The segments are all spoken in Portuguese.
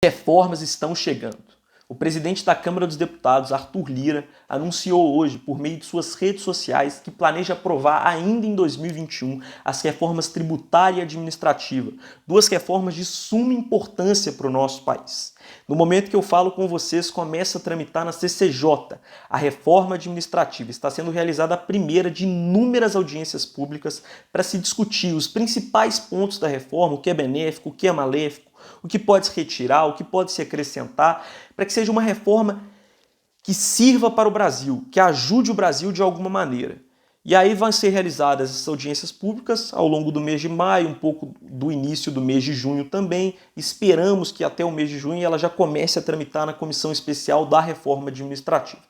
Reformas estão chegando. O presidente da Câmara dos Deputados, Arthur Lira, anunciou hoje, por meio de suas redes sociais, que planeja aprovar ainda em 2021 as reformas tributária e administrativa, duas reformas de suma importância para o nosso país. No momento que eu falo com vocês, começa a tramitar na CCJ a reforma administrativa. Está sendo realizada a primeira de inúmeras audiências públicas para se discutir os principais pontos da reforma, o que é benéfico, o que é maléfico, o que pode se retirar, o que pode se acrescentar, para que seja uma reforma que sirva para o Brasil, que ajude o Brasil de alguma maneira. E aí vão ser realizadas essas audiências públicas ao longo do mês de maio, um pouco do início do mês de junho também. Esperamos que até o mês de junho ela já comece a tramitar na Comissão Especial da Reforma Administrativa.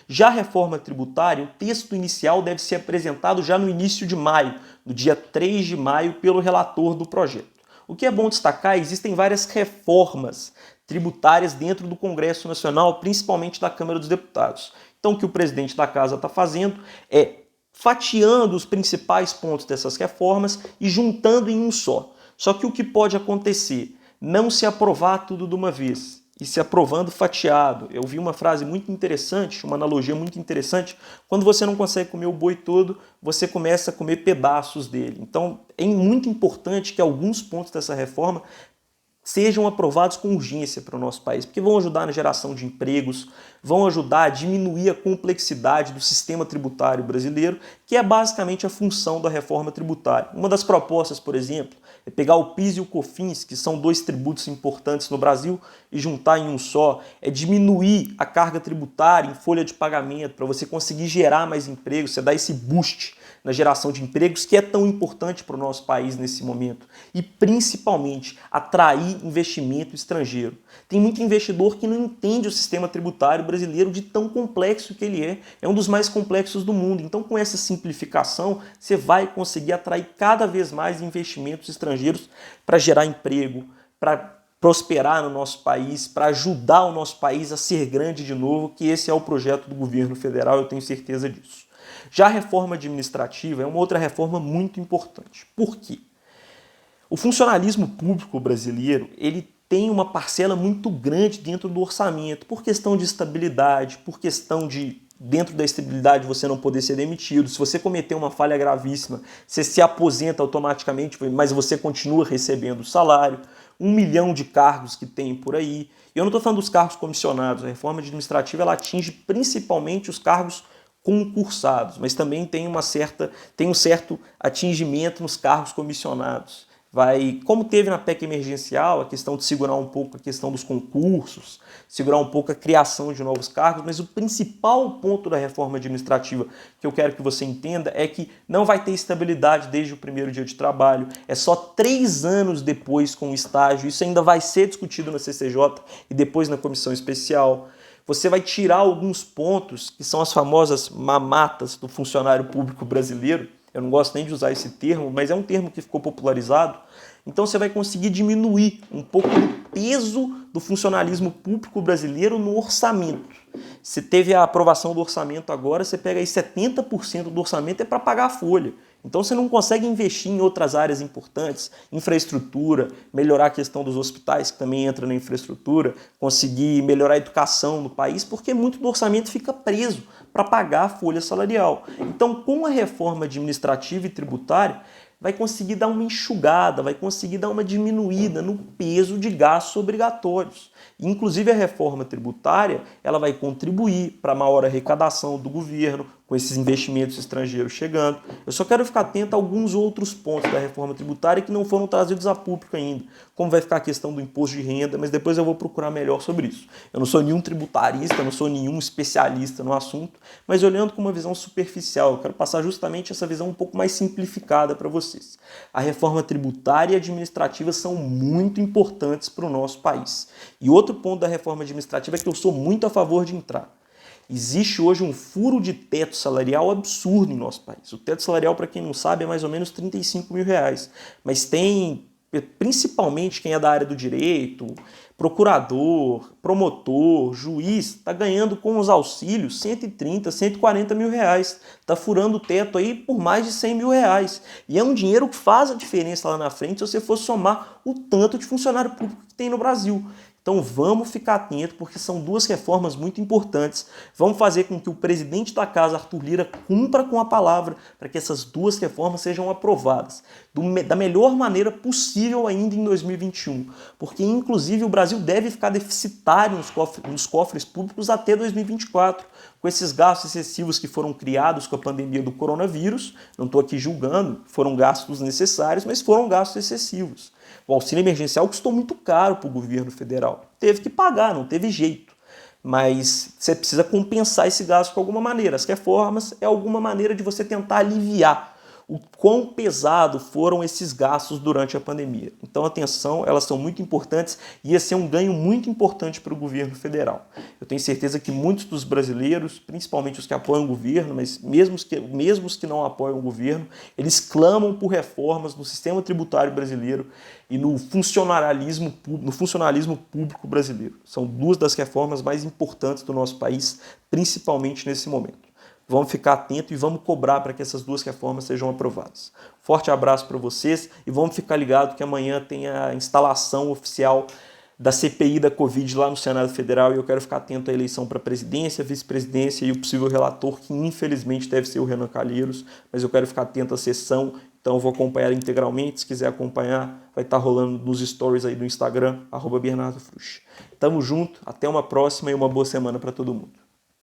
Já a reforma tributária, o texto inicial deve ser apresentado já no início de maio, no dia 3 de maio, pelo relator do projeto. O que é bom destacar, existem várias reformas tributárias dentro do Congresso Nacional, principalmente da Câmara dos Deputados. Então o que o presidente da Casa está fazendo é fatiando os principais pontos dessas reformas e juntando em um só. Só que o que pode acontecer? Não se aprovar tudo de uma vez e se aprovando fatiado. Eu vi uma frase muito interessante, uma analogia muito interessante. Quando você não consegue comer o boi todo, você começa a comer pedaços dele. Então é muito importante que alguns pontos dessa reforma sejam aprovados com urgência para o nosso país, porque vão ajudar na geração de empregos, vão ajudar a diminuir a complexidade do sistema tributário brasileiro, que é basicamente a função da reforma tributária. Uma das propostas, por exemplo, é pegar o PIS e o COFINS, que são dois tributos importantes no Brasil, e juntar em um só, é diminuir a carga tributária em folha de pagamento, para você conseguir gerar mais empregos, você dá esse boost na geração de empregos, que é tão importante para o nosso país nesse momento. E, principalmente, atrair investimento estrangeiro. Tem muito investidor que não entende o sistema tributário brasileiro de tão complexo que ele é. É um dos mais complexos do mundo. Então, com essa simplificação, você vai conseguir atrair cada vez mais investimentos estrangeiros para gerar emprego, para prosperar no nosso país, para ajudar o nosso país a ser grande de novo, que esse é o projeto do governo federal, eu tenho certeza disso. Já a reforma administrativa é uma outra reforma muito importante. Por quê? O funcionalismo público brasileiro, ele tem uma parcela muito grande dentro do orçamento, por questão de estabilidade, por questão de, dentro da estabilidade, você não poder ser demitido. Se você cometer uma falha gravíssima, você se aposenta automaticamente, mas você continua recebendo o salário. 1 milhão de cargos que tem por aí. E eu não estou falando dos cargos comissionados. A reforma administrativa ela atinge principalmente os cargos concursados, mas também tem um certo atingimento nos cargos comissionados. Como teve na PEC emergencial, a questão de segurar um pouco a questão dos concursos, segurar um pouco a criação de novos cargos, mas o principal ponto da reforma administrativa que eu quero que você entenda é que não vai ter estabilidade desde o primeiro dia de trabalho, é só 3 anos depois com o estágio, isso ainda vai ser discutido na CCJ e depois na comissão especial. Você vai tirar alguns pontos, que são as famosas mamatas do funcionário público brasileiro. Eu não gosto nem de usar esse termo, mas é um termo que ficou popularizado. Então você vai conseguir diminuir um pouco do peso do funcionalismo público brasileiro no orçamento. Se teve a aprovação do orçamento agora, você pega aí 70% do orçamento é para pagar a folha. Então você não consegue investir em outras áreas importantes, infraestrutura, melhorar a questão dos hospitais, que também entra na infraestrutura, conseguir melhorar a educação no país, porque muito do orçamento fica preso para pagar a folha salarial. Então, com a reforma administrativa e tributária, vai conseguir dar uma enxugada, vai conseguir dar uma diminuída no peso de gastos obrigatórios. Inclusive a reforma tributária, ela vai contribuir para a maior arrecadação do governo, com esses investimentos estrangeiros chegando. Eu só quero ficar atento a alguns outros pontos da reforma tributária que não foram trazidos a público ainda, como vai ficar a questão do imposto de renda, mas depois eu vou procurar melhor sobre isso. Eu não sou nenhum tributarista, não sou nenhum especialista no assunto, mas olhando com uma visão superficial, eu quero passar justamente essa visão um pouco mais simplificada para vocês. A reforma tributária e administrativa são muito importantes para o nosso país. E outro ponto da reforma administrativa é que eu sou muito a favor de entrar. Existe hoje um furo de teto salarial absurdo em nosso país. O teto salarial, para quem não sabe, é mais ou menos 35 mil reais. Mas tem, principalmente quem é da área do direito, procurador, promotor, juiz, está ganhando com os auxílios 130, 140 mil reais. Está furando o teto aí por mais de 100 mil reais. E é um dinheiro que faz a diferença lá na frente se você for somar o tanto de funcionário público que tem no Brasil. Então vamos ficar atento, porque são duas reformas muito importantes. Vamos fazer com que o presidente da casa, Arthur Lira, cumpra com a palavra para que essas duas reformas sejam aprovadas da melhor maneira possível ainda em 2021. Porque, inclusive, o Brasil deve ficar deficitário nos cofres públicos até 2024, com esses gastos excessivos que foram criados com a pandemia do coronavírus. Não estou aqui julgando, foram gastos necessários, mas foram gastos excessivos. O auxílio emergencial custou muito caro para o governo federal. Teve que pagar, não teve jeito. Mas você precisa compensar esse gasto de alguma maneira. As reformas é alguma maneira de você tentar aliviar o quão pesado foram esses gastos durante a pandemia. Então, atenção, elas são muito importantes e ia ser um ganho muito importante para o governo federal. Eu tenho certeza que muitos dos brasileiros, principalmente os que apoiam o governo, mas mesmo os que não apoiam o governo, eles clamam por reformas no sistema tributário brasileiro e no funcionalismo público brasileiro. São duas das reformas mais importantes do nosso país, principalmente nesse momento. Vamos ficar atentos e vamos cobrar para que essas duas reformas sejam aprovadas. Forte abraço para vocês e vamos ficar ligados que amanhã tem a instalação oficial da CPI da Covid lá no Senado Federal e eu quero ficar atento à eleição para a presidência, vice-presidência e o possível relator, que infelizmente deve ser o Renan Calheiros, mas eu quero ficar atento à sessão, então eu vou acompanhar integralmente. Se quiser acompanhar, vai estar rolando nos stories aí do Instagram, @BernardoFruch. Tamo junto, até uma próxima e uma boa semana para todo mundo.